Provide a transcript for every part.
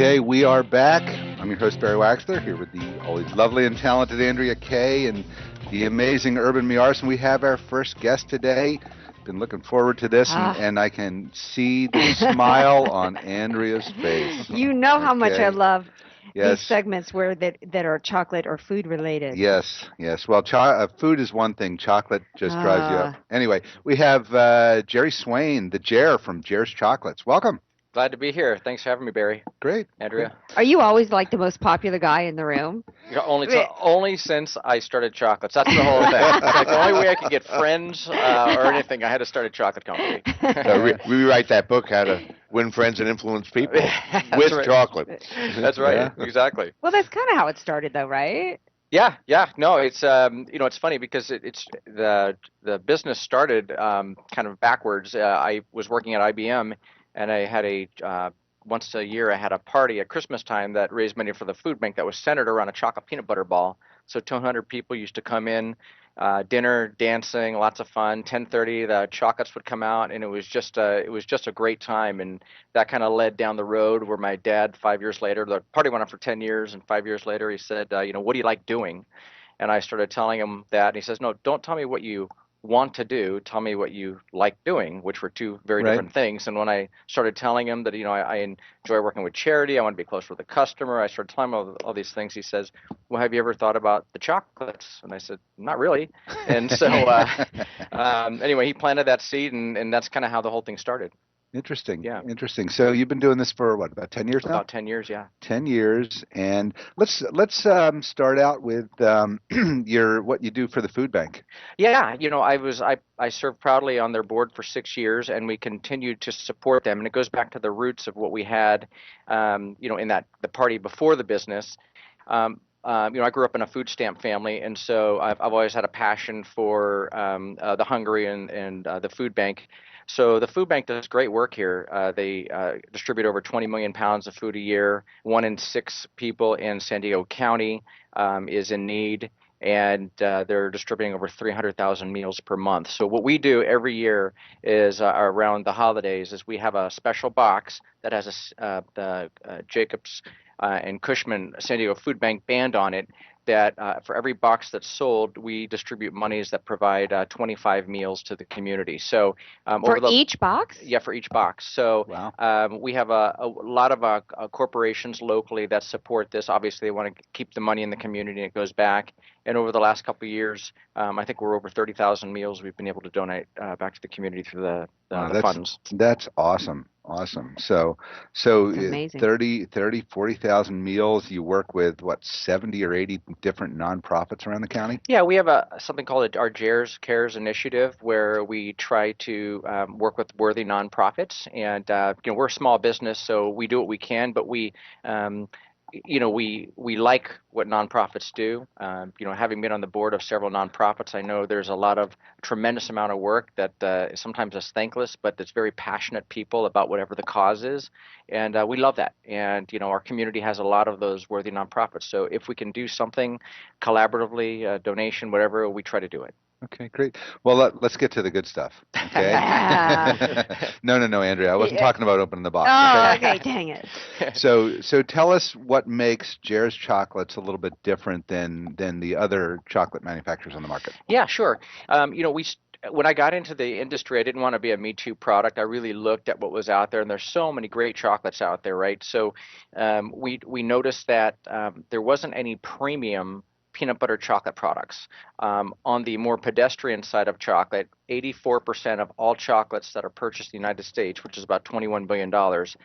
Okay, we are back. I'm your host, Barry Waxler, here with the always lovely and talented Andrea Kay and the amazing Urban Miarson. We have our first guest today. Been looking forward to this, and I can see the smile on Andrea's face. You know how much I love Yes. these segments where that are chocolate or food related. Yes, yes. Well, food is one thing. Chocolate just drives you up. Anyway, we have Jerry Swain, the Jer from Jer's Chocolates. Welcome. Glad to be here. Thanks for having me, Barry. Great. Andrea. Are you always like the most popular guy in the room? Only since I started chocolates. That's the whole thing. Like the only way I could get friends or anything, I had to start a chocolate company. Rewrite that book, How to Win Friends and Influence People with chocolate. That's right. Yeah. Exactly. Well, that's kind of how it started, though, right? Yeah. No, it's it's funny because it's the business started kind of backwards. I was working at IBM. And I had once a year I had a party at Christmas time that raised money for the food bank that was centered around a chocolate peanut butter ball. So 200 people used to come in, dinner, dancing, lots of fun. 10:30 the chocolates would come out, and it was just a great time. And that kind of led down the road where my dad 5 years later, the party went on for 10 years, and 5 years later he said, what do you like doing? And I started telling him that, and he says, no, don't tell me what you want to do, tell me what you like doing, which were two very different things. And when I started telling him that I enjoy working with charity, I want to be closer with the customer, I started telling him all these things. He says, well, have you ever thought about the chocolates? And I said, not really. And so anyway, he planted that seed, and that's kind of how the whole thing started. Interesting. Yeah. Interesting. So you've been doing this for what, about 10 years now? About 10 years, yeah. 10 years. And let's start out with what you do for the food bank. Yeah, I served proudly on their board for 6 years, and we continued to support them. And it goes back to the roots of what we had, in the party before the business. I grew up in a food stamp family, and so I've always had a passion for the hungry and the food bank. So the food bank does great work here. They distribute over 20 million pounds of food a year. 1 in 6 people in San Diego County is in need, and they're distributing over 300,000 meals per month. So what we do every year is around the holidays is we have a special box that has the Jacobs and Cushman San Diego Food Bank band on it, that for every box that's sold, we distribute monies that provide 25 meals to the community. So for each box? Yeah, for each box. So we have a lot of corporations locally that support this. Obviously, they want to keep the money in the community, and it goes back. And over the last couple of years, I think we're over 30,000 meals we've been able to donate back to the community through the funds. That's awesome. Awesome. So 40,000 meals. You work with, 70 or 80 different nonprofits around the county? Yeah, we have something called our Jer's Cares initiative, where we try to work with worthy nonprofits. And, we're a small business, so we do what we can, but we like what nonprofits do. Having been on the board of several nonprofits, I know there's a tremendous amount of work that sometimes is thankless, but it's very passionate people about whatever the cause is. And we love that. And, our community has a lot of those worthy nonprofits. So if we can do something collaboratively, donation, whatever, we try to do it. Okay, great. Well, let's get to the good stuff. Okay. No, Andrea. I wasn't talking about opening the box. Oh, okay, dang it. So tell us what makes Jer's Chocolates a little bit different than the other chocolate manufacturers on the market. Yeah, sure. When I got into the industry, I didn't want to be a Me Too product. I really looked at what was out there, and there's so many great chocolates out there, right? So we noticed that there wasn't any premium peanut butter chocolate products. On the more pedestrian side of chocolate, 84% of all chocolates that are purchased in the United States, which is about $21 billion,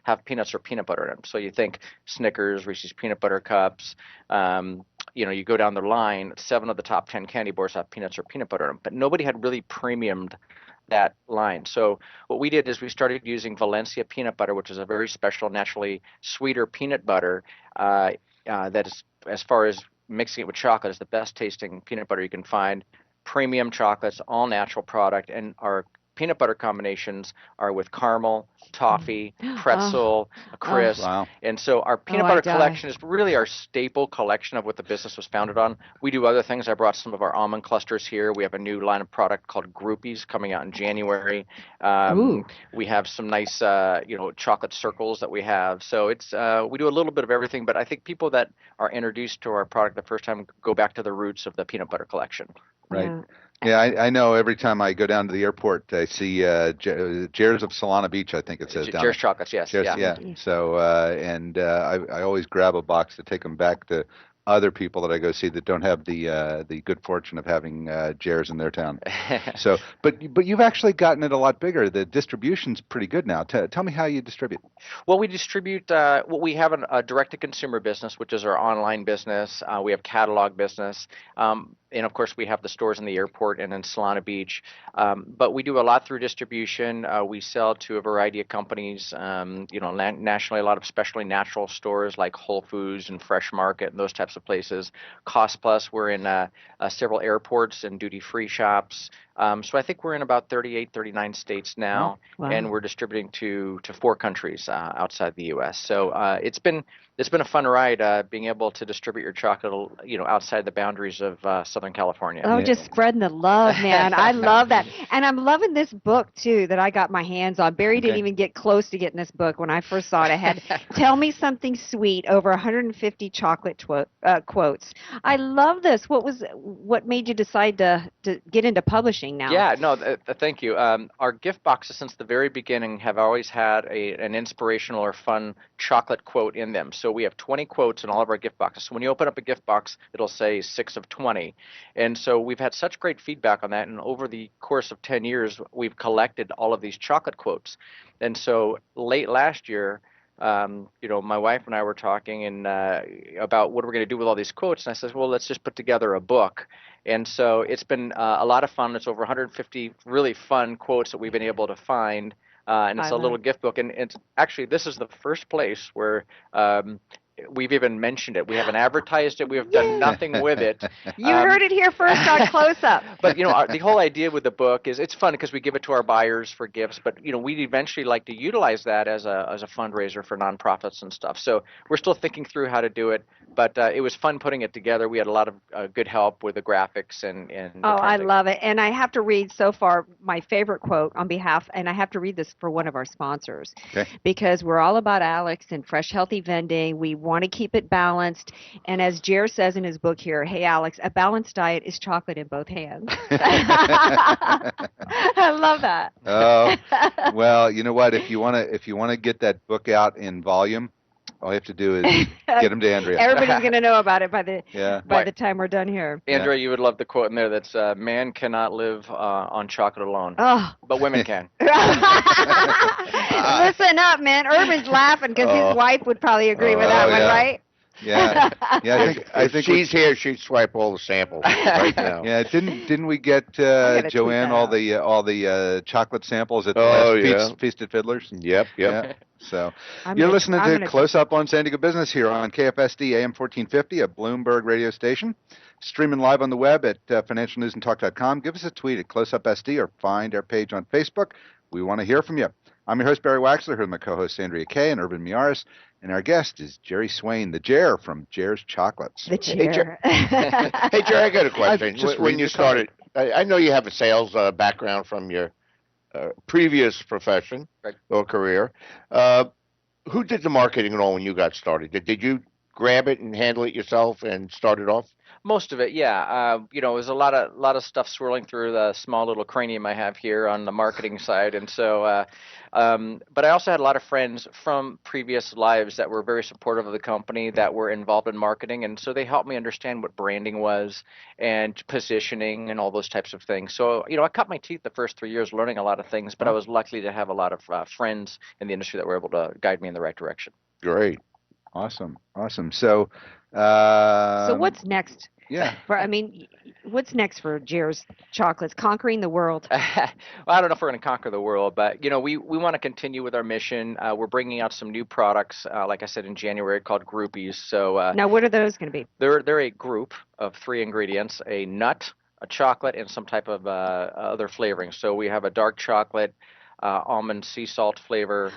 have peanuts or peanut butter in them. So you think Snickers, Reese's Peanut Butter Cups, you go down the line, 7 of the top 10 candy bars have peanuts or peanut butter in them. But nobody had really premiumed that line. So what we did is we started using Valencia peanut butter, which is a very special, naturally sweeter peanut butter that is, as far as mixing it with chocolate, is the best tasting peanut butter you can find. Premium chocolates, all natural product, and our peanut butter combinations are with caramel, toffee, pretzel, crisp. Wow. And so our peanut butter collection is really our staple collection of what the business was founded on. We do other things. I brought some of our almond clusters here. We have a new line of product called Groupies coming out in January. We have some nice, chocolate circles that we have. So it's we do a little bit of everything, but I think people that are introduced to our product the first time go back to the roots of the peanut butter collection. Right. Yeah, I know every time I go down to the airport, I see Jares of Solana Beach, I think it says down Jares Chocolates, yes. Yeah. So, I always grab a box to take them back to other people that I go see that don't have the good fortune of having Jares in their town. So, but you've actually gotten it a lot bigger. The distribution's pretty good now. Tell me how you distribute. Well, we distribute. We have a direct-to-consumer business, which is our online business. We have catalog business. And of course, we have the stores in the airport and in Solana Beach. But we do a lot through distribution. We sell to a variety of companies, nationally, a lot of especially natural stores like Whole Foods and Fresh Market and those types of places. Cost Plus, we're in several airports and duty-free shops. So I think we're in about 38, 39 states now, and we're distributing to 4 countries outside the U.S. So it's been a fun ride being able to distribute your chocolate, outside the boundaries of Southern California. Oh, just spreading the love, man. I love that. And I'm loving this book, too, that I got my hands on. Barry didn't even get close to getting this book when I first saw it. I had Tell Me Something Sweet, over 150 chocolate quotes. I love this. What made you decide to get into publishing now? Yeah, no, thank you. Our gift boxes since the very beginning have always had an inspirational or fun chocolate quote in them. So we have 20 quotes in all of our gift boxes. So when you open up a gift box, it'll say 6 of 20. And so we've had such great feedback on that. And over the course of 10 years, we've collected all of these chocolate quotes. And so late last year, my wife and I were talking about what we're going to do with all these quotes. And I said, well, let's just put together a book. And so it's been a lot of fun. It's over 150 really fun quotes that we've been able to find. And it's a little gift book. And it's actually, this is the first place where we've even mentioned it. We haven't advertised it. We have done nothing with it. You heard it here first on Close Up. But, the whole idea with the book is it's fun because we give it to our buyers for gifts. But, we'd eventually like to utilize that as a fundraiser for nonprofits and stuff. So we're still thinking through how to do it. But it was fun putting it together. We had a lot of good help with the graphics and I love it. And I have to read so far my favorite quote on behalf, and I have to read this for one of our sponsors. Okay. Because we're all about Alex and fresh, healthy vending. We want to keep it balanced. And as Jer says in his book here, hey, Alex, a balanced diet is chocolate in both hands. I love that. Oh, well, you know what? If you want to get that book out in volume, all you have to do is get them to Andrea. Everybody's going to know about it by the time we're done here. Andrea, you would love the quote in there that's, man cannot live on chocolate alone, but women can. Listen up, man. Urban's laughing because his wife would probably agree with that one, right? Yeah, I think she's here. She'd swipe all the samples right now. Yeah, didn't we get Joanne all the chocolate samples at the last Feast at Fiddler's? Yep. Yeah. So you're listening to Close Up on San Diego Business here on KFSD AM 1450, a Bloomberg radio station. Streaming live on the web at financialnewsandtalk.com. Give us a tweet at CloseUpSD or find our page on Facebook. We want to hear from you. I'm your host, Barry Waxler, here with my co-hosts Andrea Kay and Urban Miaris. And our guest is Jerry Swain, the Jer from Jer's Chocolates. The Jer. Hey, Jer, I got a question. When you started, I know you have a sales background from your previous profession or career. Who did the marketing and all when you got started? Did you grab it and handle it yourself and start it off? Most of it, yeah. There's a lot of stuff swirling through the small little cranium I have here on the marketing side, and so. But I also had a lot of friends from previous lives that were very supportive of the company, that were involved in marketing, and so they helped me understand what branding was and positioning and all those types of things. So, I cut my teeth the first 3 years learning a lot of things, but I was lucky to have a lot of friends in the industry that were able to guide me in the right direction. Great. Awesome. So, so what's next? Yeah. What's next for Jer's Chocolates? Conquering the world. Well, I don't know if we're going to conquer the world, but we want to continue with our mission. We're bringing out some new products, like I said, in January, called Groupies. So now, what are those going to be? They're a group of 3 ingredients: a nut, a chocolate, and some type of other flavoring. So we have a dark chocolate, almond sea salt flavor.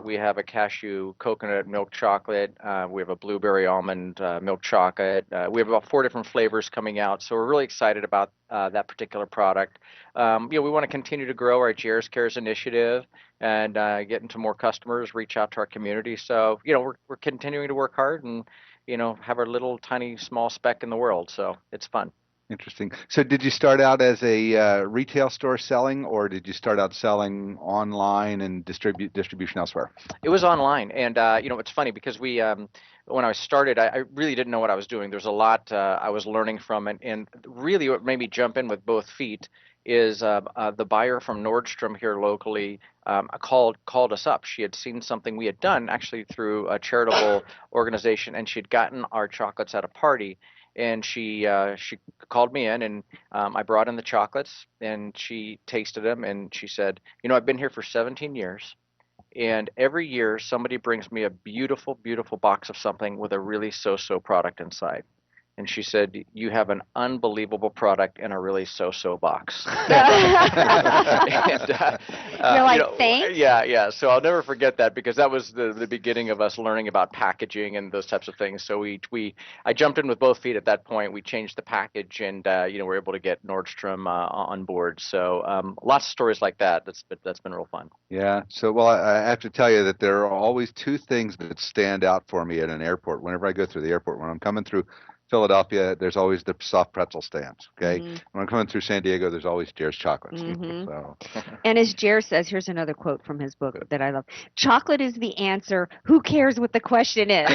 We have a cashew coconut milk chocolate. We have a blueberry almond milk chocolate. We have about 4 different flavors coming out. So we're really excited about that particular product. We want to continue to grow our Jair's Cares initiative and get into more customers, reach out to our community. So, we're continuing to work hard and, have our little tiny small speck in the world. So it's fun. Interesting. So did you start out as a retail store selling, or did you start out selling online and distribution elsewhere? It was online, and it's funny because when I started, I really didn't know what I was doing. There's a lot I was learning from, and really what made me jump in with both feet is the buyer from Nordstrom here locally called us up. She had seen something we had done actually through a charitable organization, and she had gotten our chocolates at a party. And she called me in, and I brought in the chocolates, and she tasted them, and she said, I've been here for 17 years, and every year somebody brings me a beautiful, beautiful box of something with a really so-so product inside. And she said, you have an unbelievable product in a really so-so box. You're like, thanks? Yeah. So I'll never forget that because that was the beginning of us learning about packaging and those types of things. So I jumped in with both feet at that point. We changed the package and, we're able to get Nordstrom on board. So lots of stories like that. That's been real fun. Yeah. So, well, I have to tell you that there are always 2 things that stand out for me at an airport. Whenever I go through the airport, when I'm coming through Philadelphia, there's always the soft pretzel stands. Okay, when I'm coming through San Diego, there's always Jair's chocolates. So. And as Jair says, here's another quote from his book that I love: "Chocolate is the answer. Who cares what the question is?"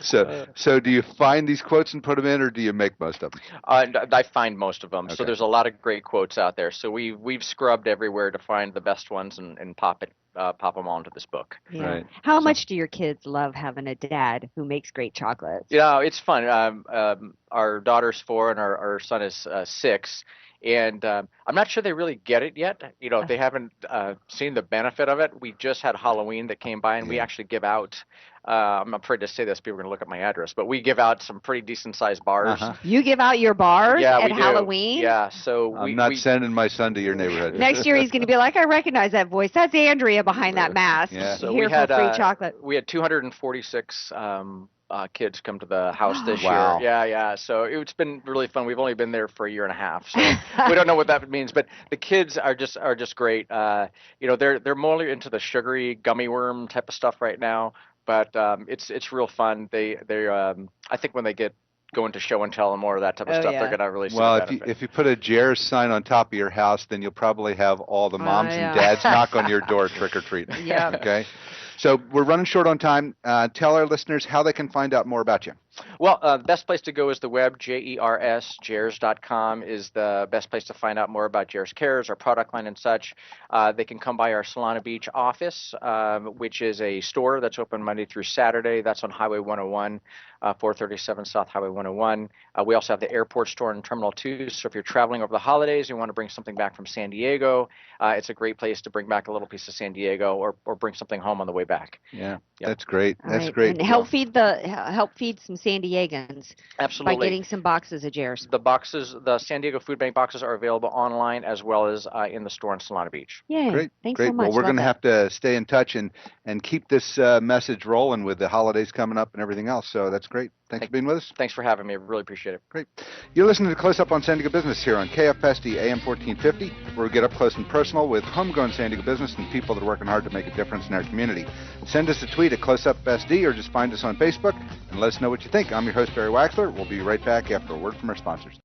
So do you find these quotes and put them in, or do you make most of them? I find most of them. Okay. So there's a lot of great quotes out there. So we've scrubbed everywhere to find the best ones and pop them onto this book. Yeah. Right. How much do your kids love having a dad who makes great chocolates? It's fun. Our daughter's 4 and our son is 6. And I'm not sure they really get it yet. They haven't seen the benefit of it. We just had Halloween that came by, and we actually give out. I'm afraid to say this; people are going to look at my address, but we give out some pretty decent-sized bars. You give out your bars at we Halloween? Do. Yeah, so I'm not sending my son to your neighborhood. Next year he's going to be like, I recognize that voice. That's Andrea behind that mask. Yeah. So Here we had for free chocolate. We had 246 kids come to the house this Wow. year. Yeah. So it's been really fun. We've only been there for a year and a half, so we don't know what that means. But the kids are just great. They're more into the sugary gummy worm type of stuff right now. But it's real fun. I think when they get go into show and tell and more of that type of stuff, they're gonna really see the benefit. If you put a Jair's sign on top of your house, then you'll probably have all the moms and dads knock on your door trick or treating. Yeah. Okay. So we're running short on time. Tell our listeners how they can find out more about you. Well, the best place to go is the web, Jairs.com is the best place to find out more about Jair's Cares, our product line and such. They can come by our Solana Beach office, which is a store that's open Monday through Saturday. That's on Highway 101, 437 South Highway 101. We also have the airport store in Terminal 2, so if you're traveling over the holidays, you want to bring something back from San Diego, it's a great place to bring back a little piece of San Diego or bring something home on the way back. Yeah, Yep. That's great. That's Right. great. And help feed some San Diegans. Absolutely. By getting some boxes of Jair's. The San Diego Food Bank boxes are available online as well as in the store in Solana Beach. Yay. Great. Thanks Great. so much. Well, we're Love going to that. have to stay in touch and keep this message rolling with the holidays coming up and everything else. So that's great. Thanks for being with us. Thanks for having me. I really appreciate it. Great. You're listening to Close Up on San Diego Business here on KFSD AM 1450, where we get up close and personal with homegrown San Diego business and people that are working hard to make a difference in our community. Send us a tweet at CloseUpSD or just find us on Facebook and let us know what you think. I'm your host, Barry Waxler. We'll be right back after a word from our sponsors.